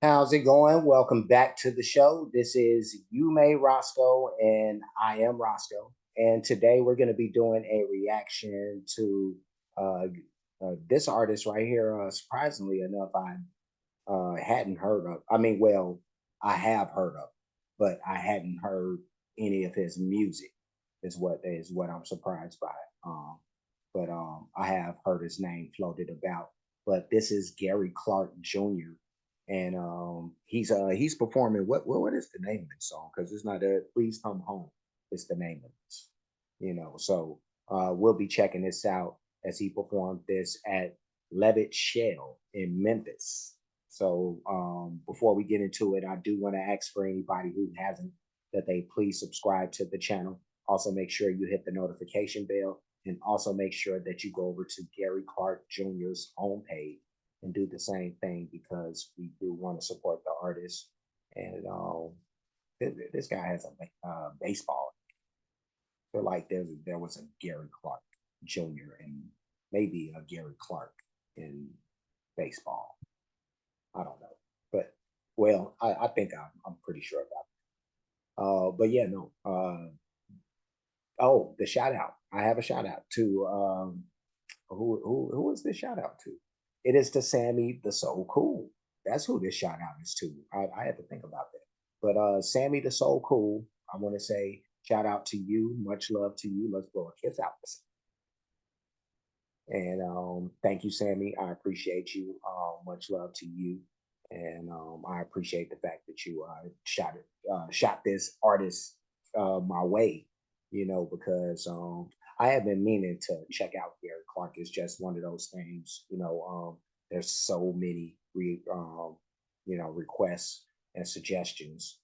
How's it going? Welcome back to the show. This is You May Roscoe, and I am Roscoe. And today we're going to be doing a reaction to uh, this artist right here. Surprisingly enough, I hadn't heard of. I have heard of, but I hadn't heard any of his music. Is what I'm surprised by. Um, but I have heard his name floated about. But this is Gary Clark Jr. and he's performing. What is the name of this song? Because it's not a "Please Come Home." It's the name of this. So we'll be checking this out as he performed this at Levitt Shell in Memphis. So before we get into it, I do want to ask for anybody who hasn't that they please subscribe to the channel. Also, make sure you hit the notification bell and also make sure that you go over to Gary Clark Jr.'s homepage and do the same thing because we do want to support the artist. And this guy has a baseball. I feel like there was a Gary Clark Jr. and maybe a Gary Clark in baseball. I don't know, but well, I think I'm pretty sure about it. But yeah, no. Oh, the shout out. I have a shout out to who is this shout out to? It is to Sammy the So Cool. That's who this shout out is to. I had to think about that. But Sammy the So Cool, I want to say shout out to you. Much love to you. Let's blow a kiss out. And thank you, Sammy. I appreciate you. Much love to you. And I appreciate the fact that you shot this artist my way, because I have been meaning to check out Gary Clark. It's just one of those things, there's so many requests and suggestions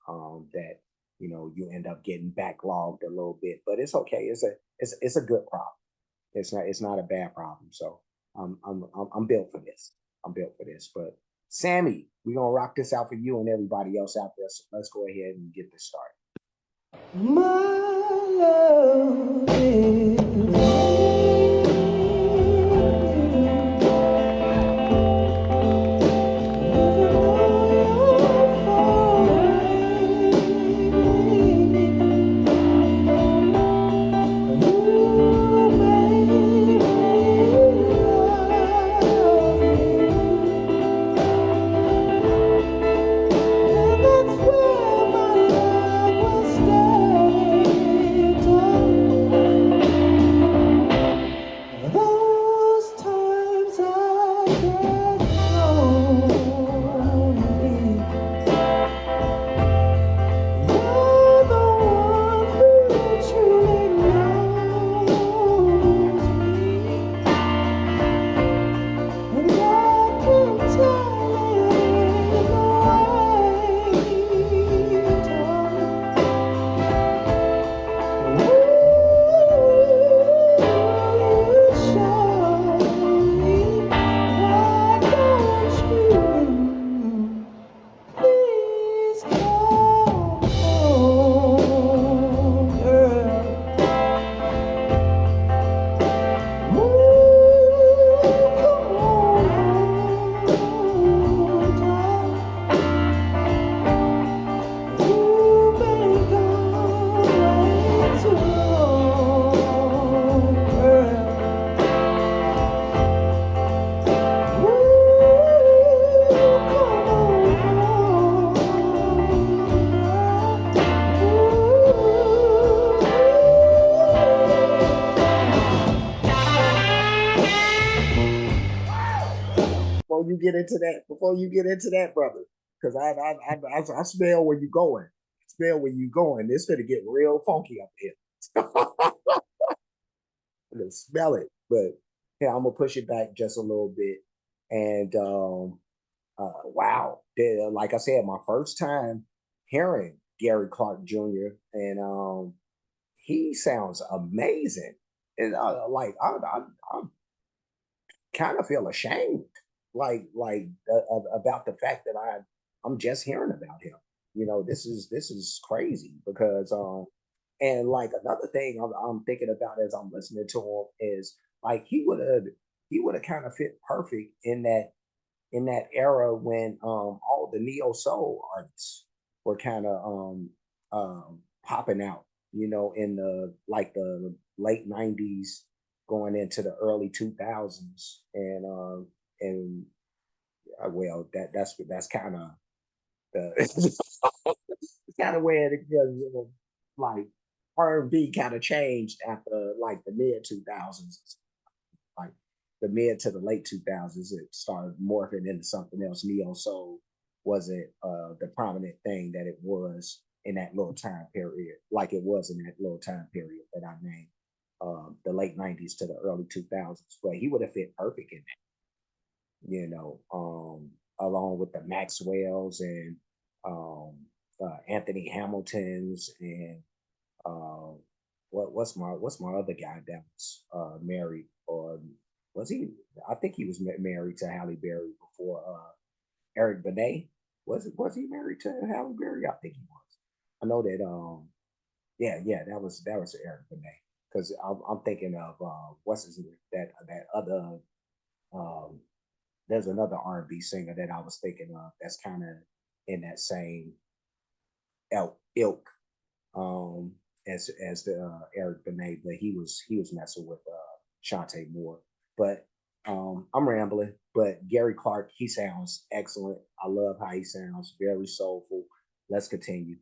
that you end up getting backlogged a little bit, but it's okay. It's a good problem. It's not a bad problem. So I'm built for this. I'm built for this. But Sammy, we're gonna rock this out for you and everybody else out there. So let's go ahead and get this started. My love is even though you're far away, you made me love you, and that's where my love will stay. Those times I get lonely, you're the one who truly knows me, and I can tell it in the way you talk. You show me, why don't you please come home, girl? Come on home, darling. You've been gone way too long, girl. Before you get into that, brother, because I smell where you're going. Smell where you're going. This gonna get real funky up here. I can smell it, but yeah, I'm gonna push it back just a little bit. And wow, like I said, my first time hearing Gary Clark Jr. and he sounds amazing. And I kind of feel ashamed, about the fact that I'm just hearing about him. This is crazy because and like another thing I'm thinking about as I'm listening to him is like he would have kind of fit perfect in that era when all the neo soul artists were kind of popping out, you know, in the like the late '90s, going into the early 2000s, and well, that's kind of the kind of where it goes, like R&B kind of changed after like the mid 2000s, like the mid to the late 2000s. It started morphing into something else. Neo soul wasn't the prominent thing that it was in that little time period, like it was in that little time period that I named, the late '90s to the early 2000s. But he would have fit perfect in that, you know, along with the Maxwells and um, Anthony Hamiltons and uh, what's my other guy that was married, or was he? I think he was married to Halle Berry before Eric Benet. Was he married to Halle Berry? I think he was. I know that. Yeah, that was Eric Benet, because I'm thinking of what's his name, that other um, there's another R&B singer that I was thinking of that's kind of in that same ilk, um, as the Eric Benet, but he was messing with Shantae Moore. But I'm rambling. But Gary Clark, he sounds excellent. I love how he sounds, very soulful. Let's continue.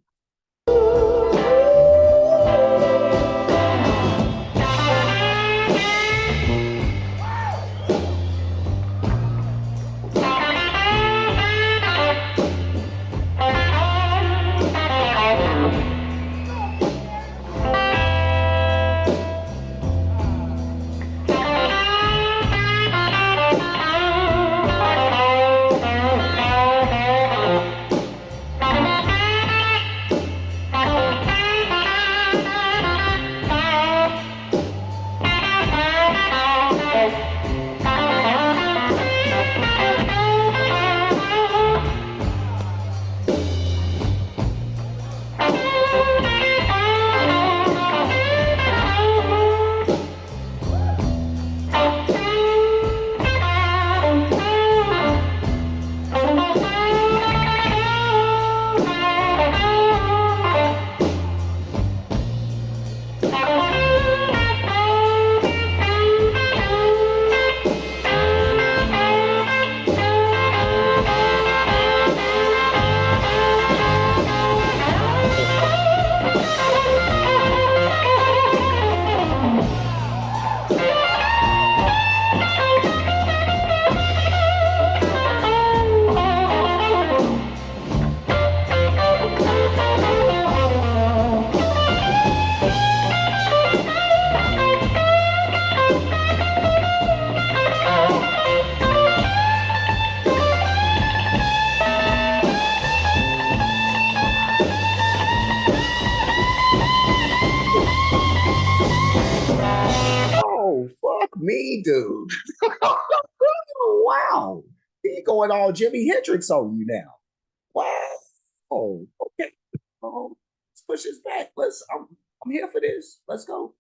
Oh, fuck me, dude. Wow. He going all Jimi Hendrix on you now. Wow. Oh, okay. Let's push this back. I'm here for this. Let's go.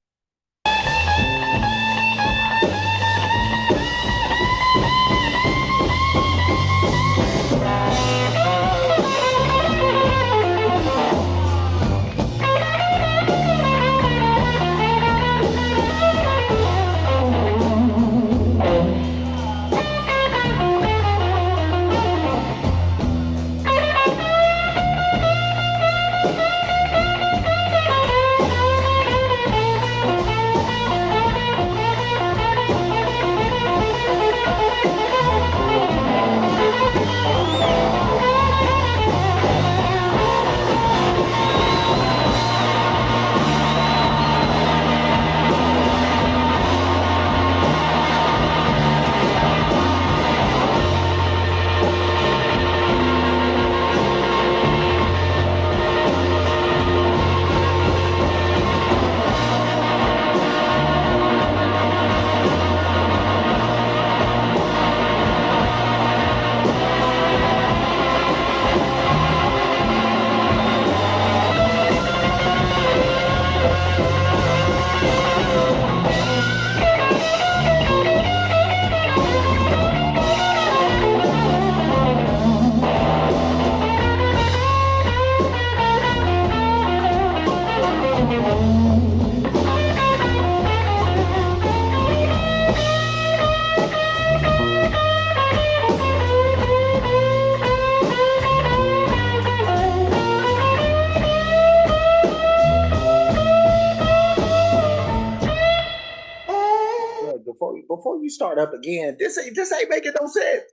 start up again. This ain't making no sense.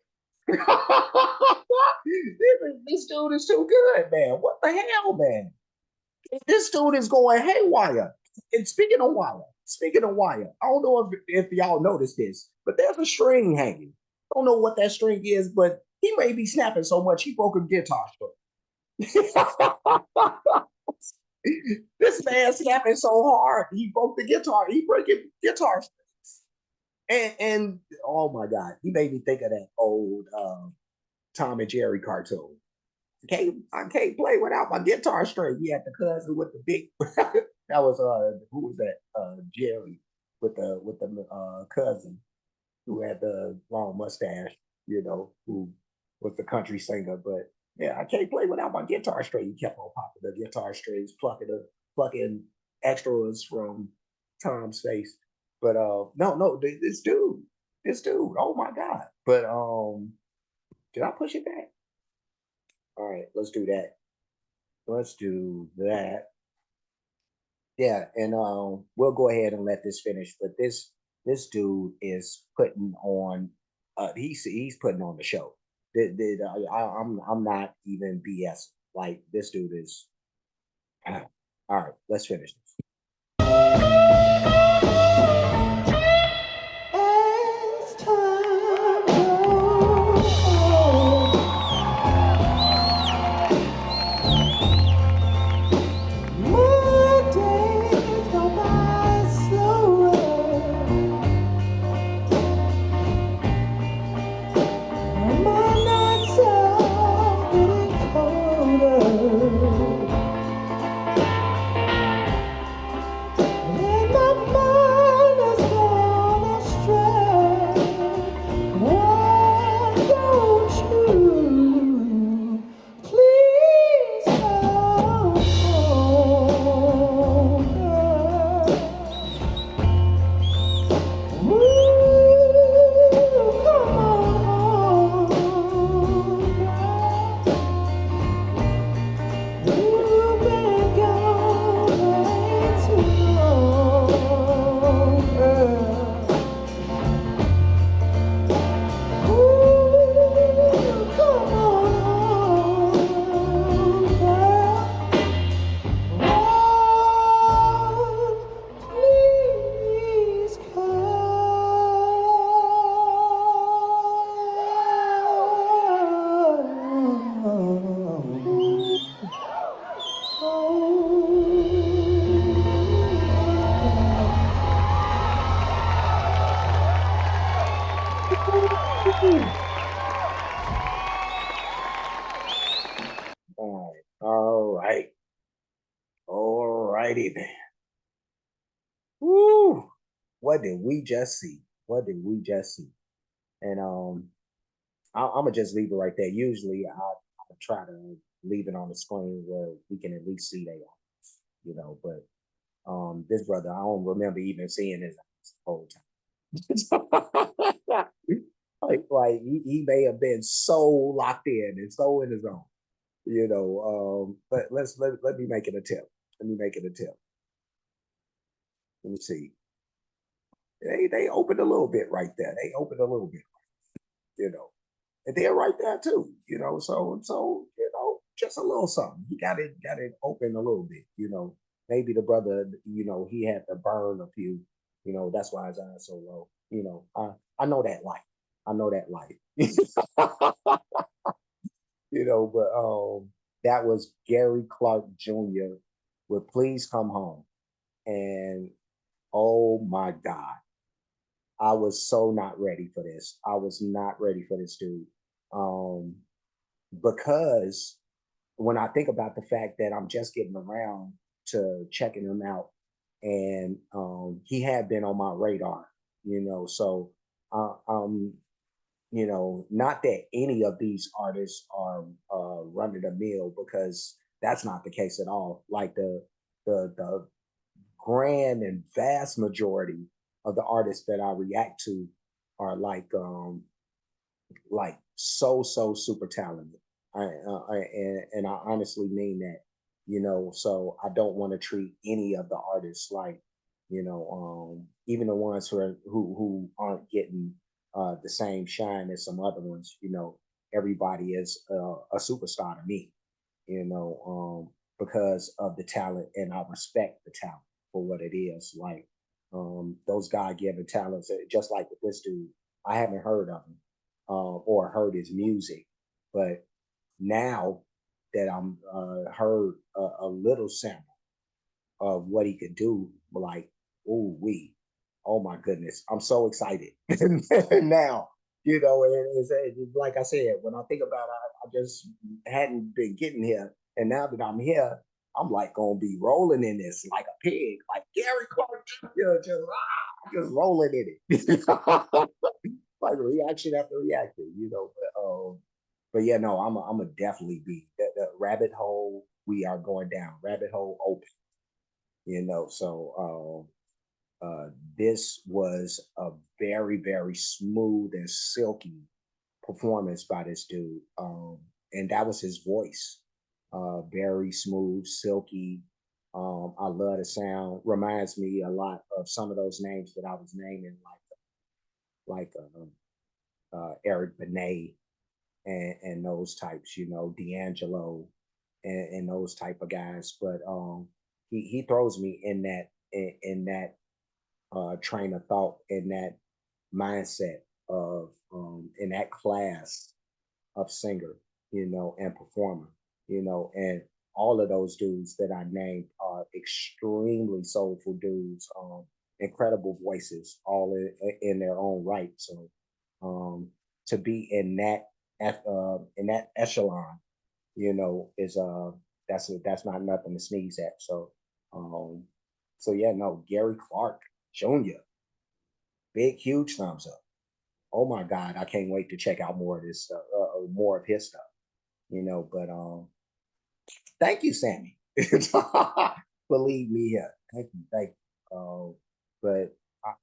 This dude is too good, man. What the hell, man? This dude is going haywire. And speaking of wire, I don't know if y'all noticed this, but there's a string hanging. I don't know what that string is, but he may be snapping so much he broke a guitar string. This man snapping so hard he broke the guitar. He breaking guitar strings. And oh my god, he made me think of that old Tom and Jerry cartoon. I can't play without my guitar string. He had the cousin with the big. That was who was that? Jerry with the cousin who had the long mustache. Who was the country singer. But yeah, I can't play without my guitar string. He kept on popping the guitar strings, plucking extras from Tom's face. But no, this dude. Oh my god. But did I push it back? All right, let's do that. Let's do that. Yeah, and we'll go ahead and let this finish. But this dude is putting on. He's putting on the show. I'm not even BS. Like this dude is. All right, let's finish this. As time goes on, my days go by slower, and my nights are getting colder, and my mind has gone astray. Why don't you please come home, girl? Ooh, come on home, girl. You've been gone way too long, girl. Ooh, come on home, girl. Oh, please come. All right, all righty then. Woo! What did we just see? What did we just see? And I'm gonna just leave it right there. Usually, I try to leave it on the screen where we can at least see they are, But this brother, I don't remember even seeing his eyes the whole time. like he may have been so locked in and so in his own. But let me make an attempt. Let me make an attempt. Let me see. They opened a little bit right there. They opened a little bit, you know. And they're right there too. So just a little something. He got it open a little bit. Maybe the brother, he had to burn a few. That's why his eyes so low. I know that life. I know that life. But that was Gary Clark Jr. with Please Come Home. And oh my God. I was so not ready for this. I was not ready for this dude. Um, because when I think about the fact that I'm just getting around to checking him out, and he had been on my radar. So not that any of these artists are run of the mill, because that's not the case at all. Like the grand and vast majority of the artists that I react to are like so super talented. And I honestly mean that. So I don't want to treat any of the artists like, even the ones who aren't getting the same shine as some other ones. Everybody is a superstar to me. Because of the talent, and I respect the talent for what it is. Like those God-given talents, just like with this dude, I haven't heard of him or heard his music, but now that I'm heard a little sample of what he could do, like, ooh wee, oh my goodness, I'm so excited now. And it's like I said, when I think about it, I just hadn't been getting here, and now that I'm here, I'm like gonna be rolling in this like a pig, like Gary Clark, just rolling in it, like reaction after reaction. But yeah, no, I'm a definitely be the rabbit hole. We are going down rabbit hole open. This was a very, very smooth and silky performance by this dude. And that was his voice. Very smooth, silky. I love the sound. Reminds me a lot of some of those names that I was naming, like Eric Benet and those types, D'Angelo and those type of guys. But he throws me in that train of thought, in that mindset of in that class of singer, and performer, and all of those dudes that I named are extremely soulful dudes, incredible voices, all in their own right. So to be in that echelon, is that's not nothing to sneeze at. Um, so yeah, no, Gary Clark Jr. Big, huge thumbs up. Oh my God, I can't wait to check out more of this stuff, more of his stuff. But thank you, Sammy. Believe me here. Thank you. But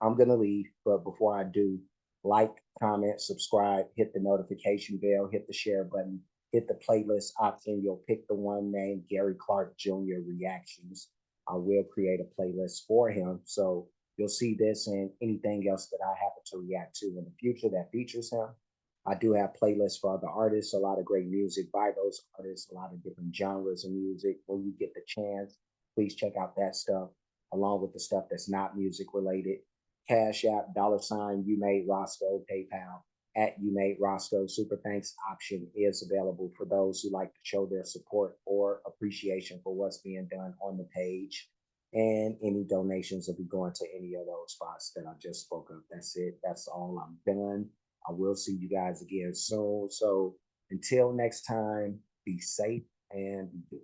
I'm gonna leave. But before I do, like, comment, subscribe, hit the notification bell, hit the share button, hit the playlist option. You'll pick the one named Gary Clark Jr. Reactions. I will create a playlist for him. So you'll see this and anything else that I happen to react to in the future that features him. I do have playlists for other artists, a lot of great music by those artists, a lot of different genres of music. When you get the chance, please check out that stuff, along with the stuff that's not music related. Cash App, $ you made Roscoe, PayPal at you made Roscoe. Super thanks option is available for those who like to show their support or appreciation for what's being done on the page. And any donations will be going to any of those spots that I just spoke of. That's it. That's all. I'm done. I will see you guys again soon. So until next time, be safe and be good.